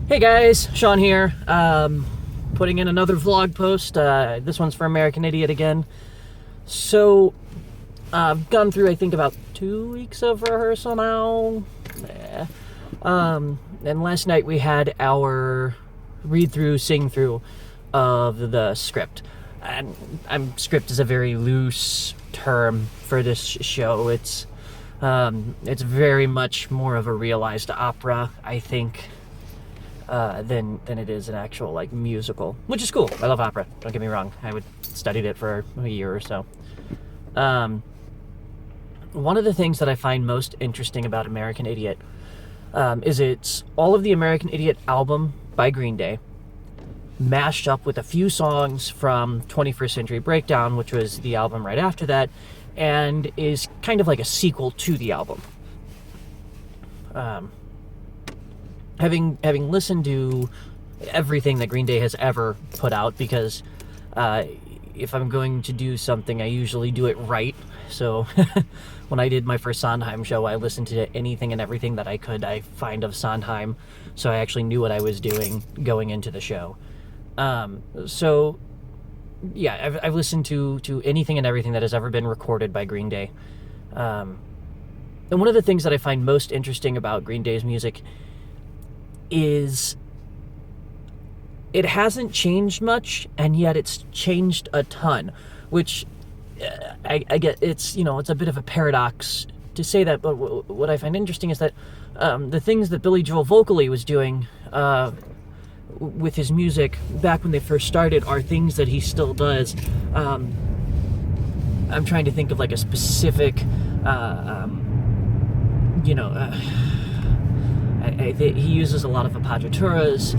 Hey guys, Sean here. Putting in another vlog post. This one's for American Idiot again. So, I've gone through, I think, about 2 weeks of rehearsal now. And last night we had our read-through, sing-through of the script. And script is a very loose term for this show. It's very much more of a realized opera, I think. Than it is an actual like musical, which is cool. I love opera. Don't get me wrong. I studied it for a year or so. One of the things that I find most interesting about American Idiot is it's all of the American Idiot album by Green Day mashed up with a few songs from 21st Century Breakdown, which was the album right after that, and is kind of like a sequel to the album. Having listened to everything that Green Day has ever put out, because if I'm going to do something, I usually do it right. So when I did my first Sondheim show, I listened to anything and everything that I could find of Sondheim, so I actually knew what I was doing going into the show. So yeah, I've listened to anything and everything that has ever been recorded by Green Day. And one of the things that I find most interesting about Green Day's music is it hasn't changed much, and yet it's changed a ton, which I get. It's a bit of a paradox to say that, but what I find interesting is that the things that Billy Joel vocally was doing with his music back when they first started are things that he still does. I'm trying to think of like a specific he uses a lot of appoggiaturas.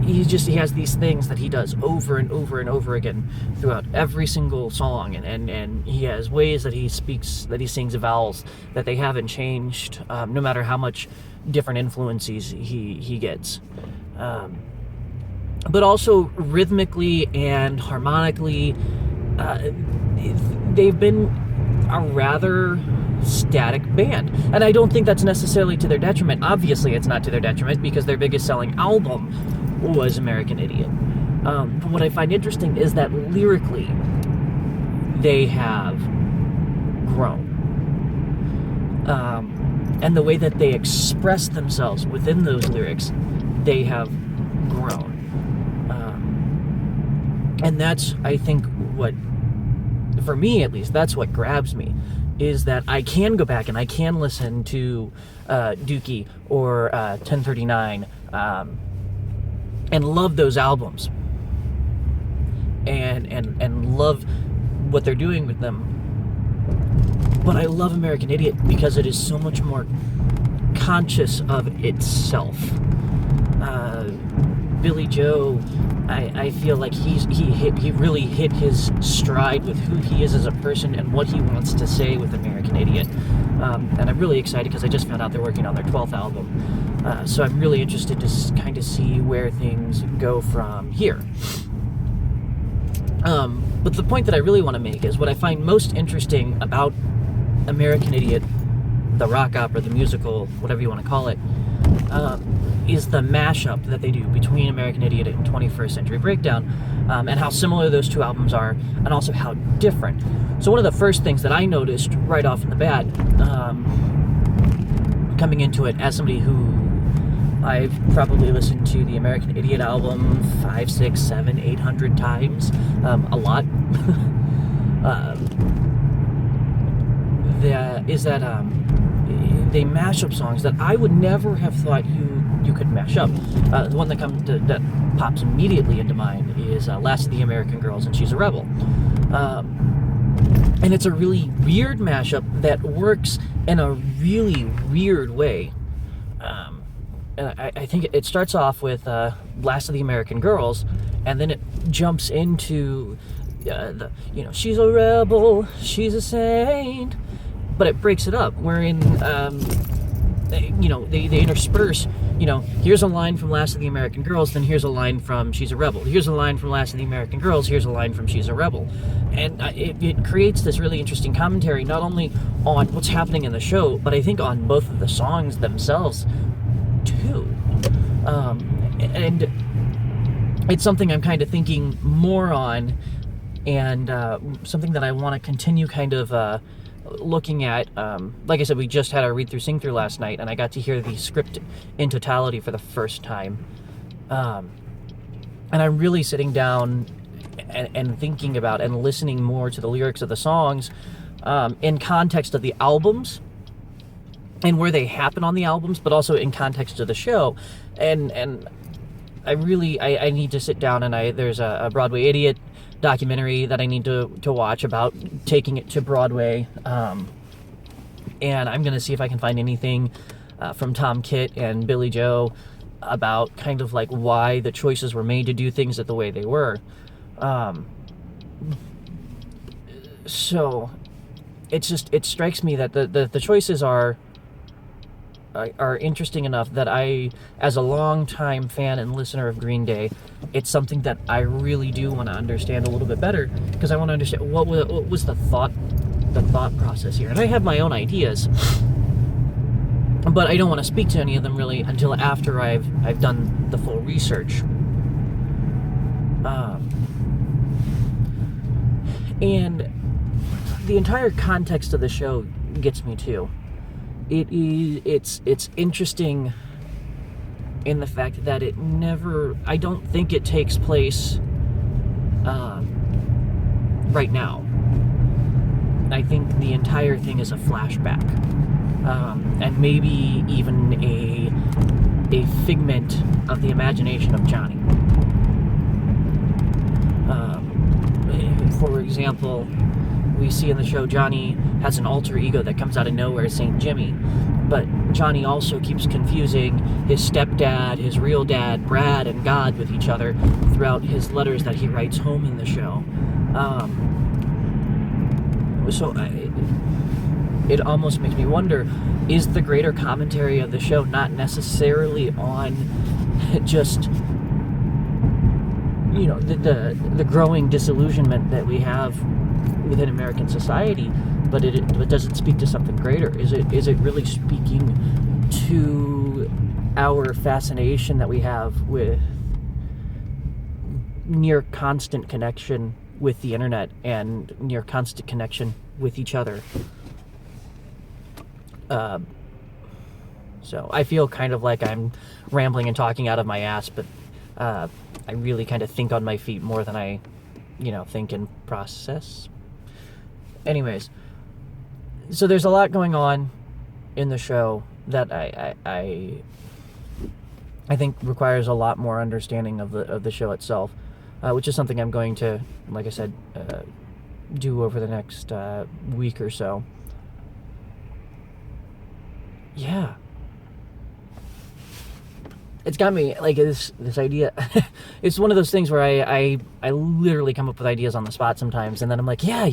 He has these things that he does over and over and over again throughout every single song, and he has ways that he sings vowels that they haven't changed, no matter how much different influences he gets. But also rhythmically and harmonically, they've been a rather static band, and I don't think that's necessarily to their detriment. Obviously it's not to their detriment, because their biggest selling album was American Idiot. But what I find interesting is that lyrically they have grown, and the way that they express themselves within those lyrics, they have grown, and that's, I think, what, for me at least, that's what grabs me, is that I can go back and I can listen to Dookie or 1039 and love those albums and love what they're doing with them. But I love American Idiot because it is so much more conscious of itself. Billy Joe, I feel like he really hit his stride with who he is as a person and what he wants to say with American Idiot. And I'm really excited because I just found out they're working on their 12th album. So I'm really interested to kind of see where things go from here. But the point that I really want to make is what I find most interesting about American Idiot, the rock opera, the musical, whatever you want to call it, is the mashup that they do between American Idiot and 21st Century Breakdown, and how similar those two albums are, and also how different. So one of the first things that I noticed right off in the bat, coming into it as somebody who I've probably listened to the American Idiot album 5, 6, 7, 800 times, a lot, they mash up songs that I would never have thought you could mash up. The one that pops immediately into mind is Last of the American Girls and She's a Rebel. And it's a really weird mashup that works in a really weird way. And I think it starts off with Last of the American Girls, and then it jumps into she's a rebel, she's a saint, but it breaks it up, wherein they intersperse, here's a line from Last of the American Girls, then here's a line from She's a Rebel, here's a line from Last of the American Girls, here's a line from She's a Rebel. And it creates this really interesting commentary, not only on what's happening in the show, but I think on both of the songs themselves. too. And it's something I'm kind of thinking more on, and something that I want to continue kind of looking at. Like I said, we just had our read-through, sing-through last night, and I got to hear the script in totality for the first time. And I'm really sitting down and thinking about and listening more to the lyrics of the songs in context of the albums and where they happen on the albums, but also in context of the show. And I need to sit down, and there's a Broadway Idiot documentary that I need to watch about taking it to Broadway. And I'm going to see if I can find anything from Tom Kitt and Billy Joe about kind of like why the choices were made to do things the way they were. So it strikes me that the choices are interesting enough that I, as a longtime fan and listener of Green Day, it's something that I really do want to understand a little bit better, because I want to understand what was the thought process here. And I have my own ideas, but I don't want to speak to any of them really until after I've done the full research. And the entire context of the show gets me too. It's interesting in the fact that I don't think it takes place right now. I think the entire thing is a flashback, and maybe even a figment of the imagination of Johnny. For example, we see in the show Johnny has an alter ego that comes out of nowhere, St. Jimmy. But Johnny also keeps confusing his stepdad, his real dad, Brad, and God with each other throughout his letters that he writes home in the show. It almost makes me wonder, is the greater commentary of the show not necessarily on just, the growing disillusionment that we have within American society, but it doesn't speak to something greater? Is it really speaking to our fascination that we have with near constant connection with the internet and near constant connection with each other? So I feel kind of like I'm rambling and talking out of my ass, but I really kind of think on my feet more than I, think and process. Anyways, so there's a lot going on in the show that I think requires a lot more understanding of the show itself, which is something I'm going to, like I said, do over the next week or so. Yeah. It's got me, like, this idea. It's one of those things where I literally come up with ideas on the spot sometimes, and then I'm like, yeah,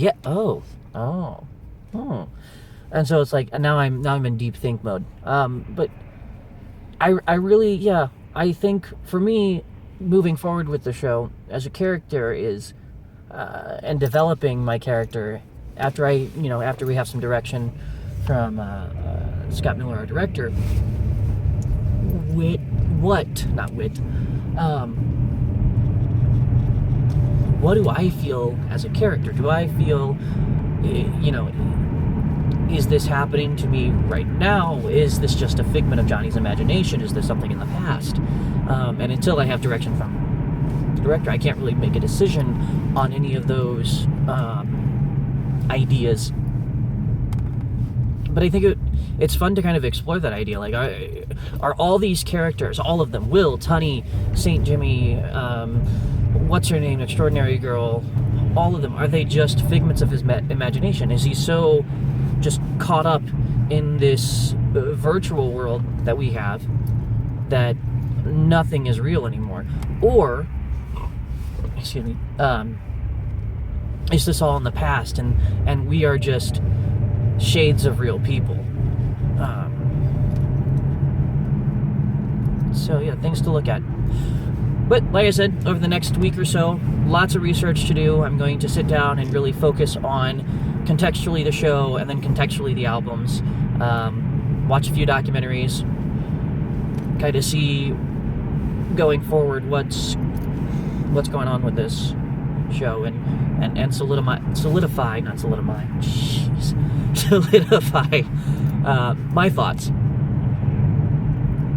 and so it's like, now I'm in deep think mode. But I really, I think for me, moving forward with the show as a character is, and developing my character after after we have some direction from Scott Miller, our director. What do I feel as a character? Do I feel, is this happening to me right now? Is this just a figment of Johnny's imagination? Is this something in the past? And until I have direction from the director, I can't really make a decision on any of those ideas. But I think it's fun to kind of explore that idea. Like, are all these characters, all of them, Will, Tunny, St. Jimmy, what's her name, Extraordinary Girl, all of them, are they just figments of his imagination? Is he so just caught up in this virtual world that we have that nothing is real anymore? Or, excuse me, is this all in the past and we are just shades of real people? So yeah, things to look at. But like I said, over the next week or so, lots of research to do. I'm going to sit down and really focus on contextually the show and then contextually the albums. Watch a few documentaries. kind of see going forward what's going on with this show, and solidify my thoughts.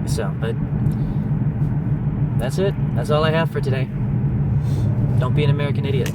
So, but that's it. That's all I have for today. Don't be an American idiot.